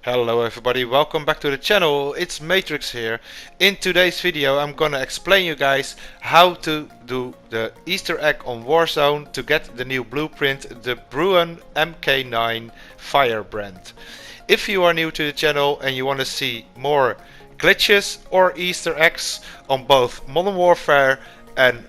Hello everybody, welcome back to the channel. It's Matrix here. In today's video I'm gonna explain you guys how to do the Easter egg on Warzone to get the new blueprint, the BRUEN MK9 Firebrand. If you are new to the channel and you want to see more glitches or Easter eggs on both Modern Warfare and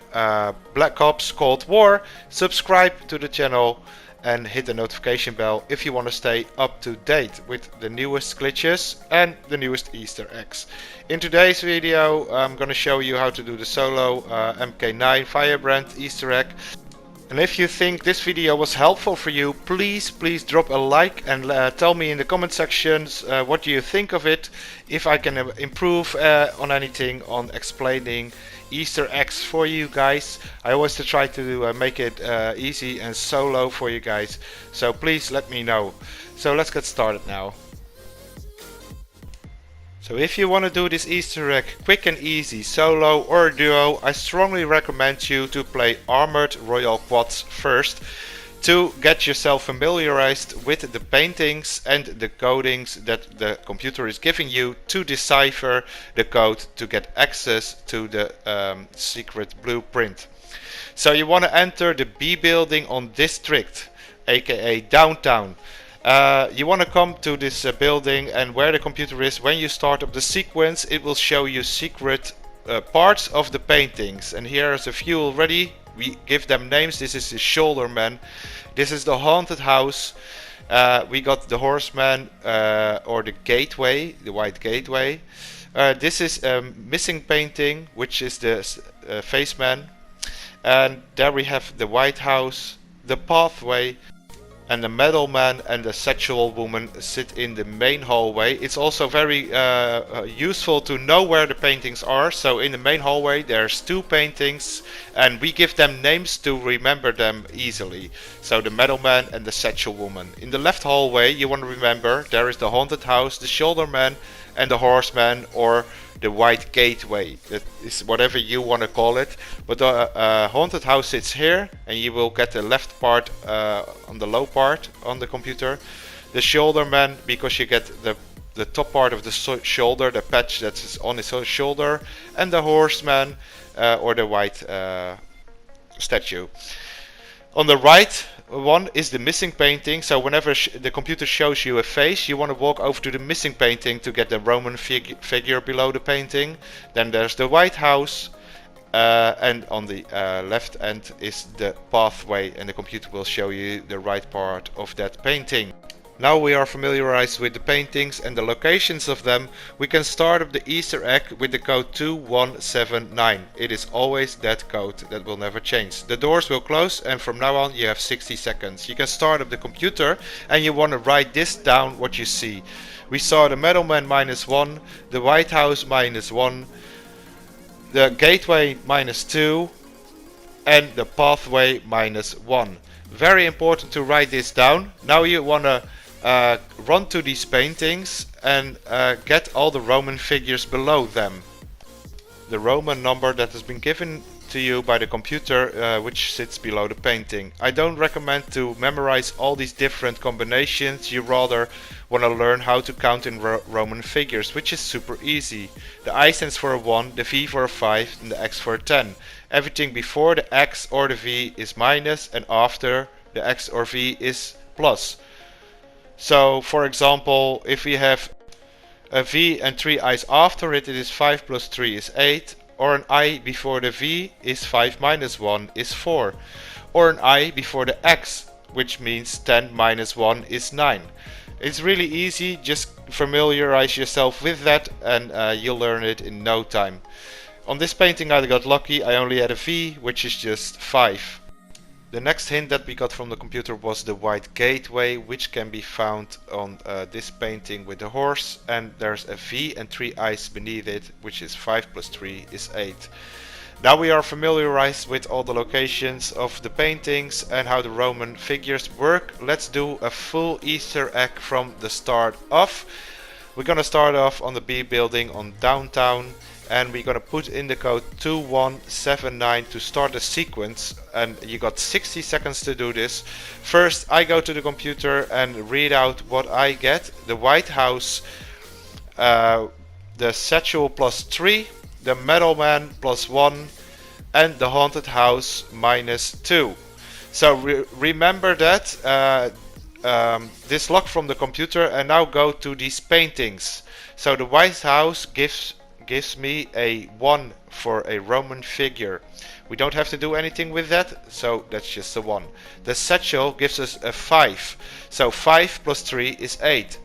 Black Ops Cold War, subscribe to the channel and hit the notification bell if you want to stay up to date with the newest glitches and the newest Easter eggs. In today's video I'm going to show you how to do the solo MK9 Firebrand Easter egg. And if you think this video was helpful for you, please drop a like and tell me in the comment sections what do you think of it, if I can improve on anything on explaining Easter eggs for you guys. I always try to make it easy and solo for you guys, so please let me know. So let's get started now. So if you want to do this Easter egg quick and easy, solo or duo, I strongly recommend you to play Armored Royal Quads first, to get yourself familiarized with the paintings and the codings that the computer is giving you to decipher the code to get access to the secret blueprint. So you want to enter the B building on District, aka downtown. You want to come to this building, and where the computer is, when you start up the sequence it will show you secret parts of the paintings, and here is a few already. We give them names. This is the shoulder man, this is the haunted house, we got the horseman or the gateway, the white gateway, this is a missing painting which is the face man, and there we have the White House, the pathway, and the metal man and the sexual woman sit in the main hallway. It's also very useful to know where the paintings are. So in the main hallway there's two paintings and we give them names to remember them easily. So the metal man and the sexual woman. In the left hallway you want to remember there is the haunted house, the shoulder man and the horseman, or the white gateway. That is whatever you want to call it, but the haunted house sits here and you will get the left part on the low part on the computer. The shoulder man, because you get the top part of the shoulder, the patch that is on his shoulder, and the horseman or the white statue. On the right one is the missing painting, so whenever the computer shows you a face you want to walk over to the missing painting to get the Roman figure below the painting. Then there's the White House, and on the left end is the pathway, and the computer will show you the right part of that painting. Now we are familiarized with the paintings and the locations of them, we can start up the Easter egg with the code 2179. It is always that code, that will never change. The doors will close and from now on you have 60 seconds. You can start up the computer and you want to write this down what you see. We saw the metal man -1, the White House -1, the gateway -2 and the pathway -1. Very important to write this down. Now you want to run to these paintings and get all the Roman figures below them. The Roman number that has been given to you by the computer which sits below the painting. I don't recommend to memorize all these different combinations, you rather want to learn how to count in Roman figures, which is super easy. The I stands for a 1, the V for a 5 and the X for a 10. Everything before the X or the V is minus and after the X or V is plus. So for example, if we have a V and 3 I's after it, it is 5 plus 3 is 8, or an I before the V is 5 minus 1 is 4, or an I before the X, which means 10 minus 1 is 9. It's really easy, just familiarize yourself with that and you'll learn it in no time. On this painting I got lucky, I only had a V, which is just 5. The next hint that we got from the computer was the white gateway, which can be found on this painting with the horse, and there's a V and 3 I's beneath it, which is 5 plus 3 is 8. Now we are familiarized with all the locations of the paintings and how the Roman figures work. Let's do a full Easter egg from the start off. We're gonna start off on the B building on downtown. and we're gonna put in the code 2179 to start the sequence, and you got 60 seconds to do this. First I go to the computer and read out what I get: the White House, the Satchel +3, the Metal Man +1, and the Haunted House -2. So remember that this log from the computer, and now go to these paintings. So the White House gives me a 1 for a Roman figure. We don't have to do anything with that, so that's just a 1. The Satchel gives us a 5, so 5 + 3 is 8.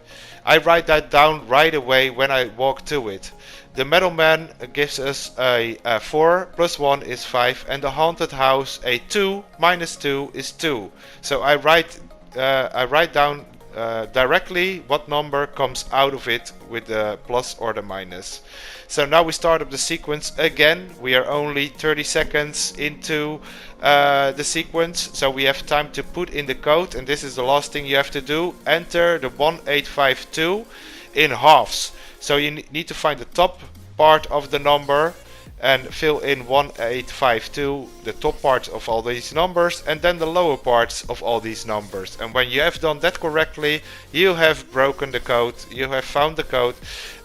I write that down right away when I walk to it. The Metal Man gives us a 4 + 1 is 5, and the Haunted House a 2 - 2 is 2. So I write down directly what number comes out of it with the plus or the minus. So now we start up the sequence again. We are only 30 seconds into the sequence, so we have time to put in the code, and this is the last thing you have to do. Enter the 1852 in halves. So you need to find the top part of the number and fill in 1852, the top parts of all these numbers, and then the lower parts of all these numbers. And when you have done that correctly, you have broken the code, you have found the code,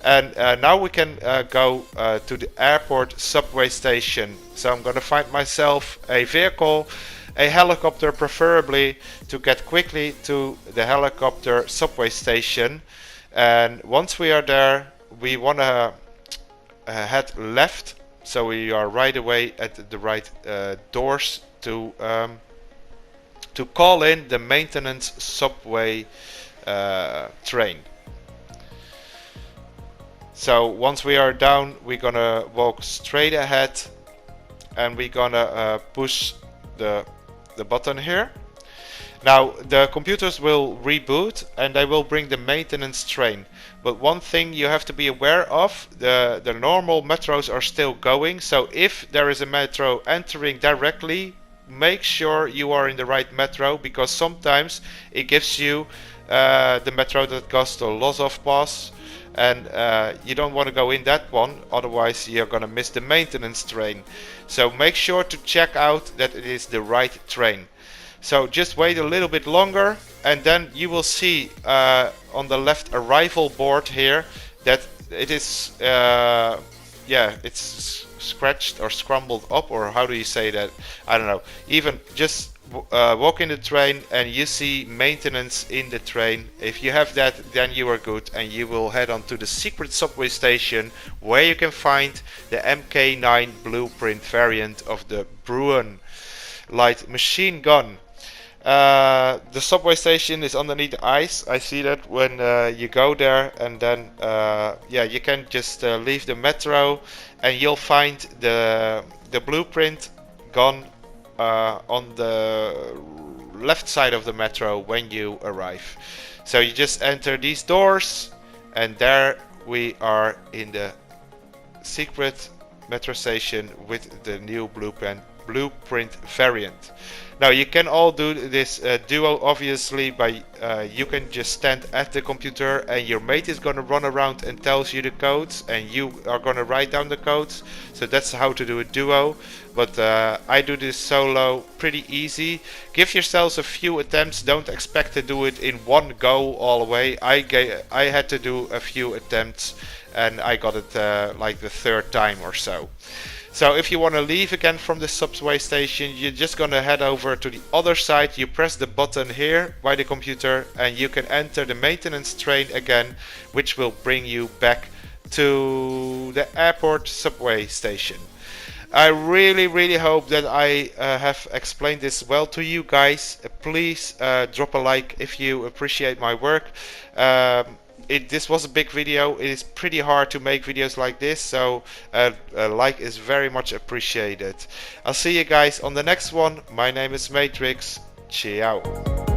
and now we can go to the airport subway station. So I'm gonna find myself a vehicle, a helicopter preferably, to get quickly to the helicopter subway station. And once we are there, we wanna head left. So we are right away at the right doors to call in the maintenance subway train. So once we are down, we're gonna walk straight ahead, and we're gonna push the button here. Now the computers will reboot and they will bring the maintenance train. But one thing you have to be aware of, the normal metros are still going. So if there is a metro entering directly, make sure you are in the right metro, because sometimes it gives you the metro that goes to Lozov Pass, and you don't want to go in that one, otherwise you're gonna miss the maintenance train. So make sure to check out that it is the right train. So just wait a little bit longer, and then you will see on the left arrival board here that it is it's scratched or scrambled up, or how do you say that? I don't know. Even just walk in the train and you see maintenance in the train. If you have that, then you are good, and you will head on to the secret subway station where you can find the MK9 blueprint variant of the BRUEN light machine gun. The subway station is underneath the ice. I see that when you go there, and then you can just leave the metro, and you'll find the blueprint gun on the left side of the metro when you arrive. So you just enter these doors, and there we are in the secret metro station with the new blueprint variant. Now you can all do this duo obviously by you can just stand at the computer, and your mate is gonna run around and tells you the codes, and you are gonna write down the codes. So that's how to do a duo, but I do this solo, pretty easy. Give yourselves a few attempts, don't expect to do it in one go all the way. I had to do a few attempts, and I got it like the third time or so. So if you want to leave again from the subway station, you're just gonna head over to the other side. You press the button here by the computer, and you can enter the maintenance train again, which will bring you back to the airport subway station. I really hope that I have explained this well to you guys. Please drop a like if you appreciate my work. This was a big video. It is pretty hard to make videos like this, so a like is very much appreciated. I'll see you guys on the next one. My name is MAYTRICKS. Ciao.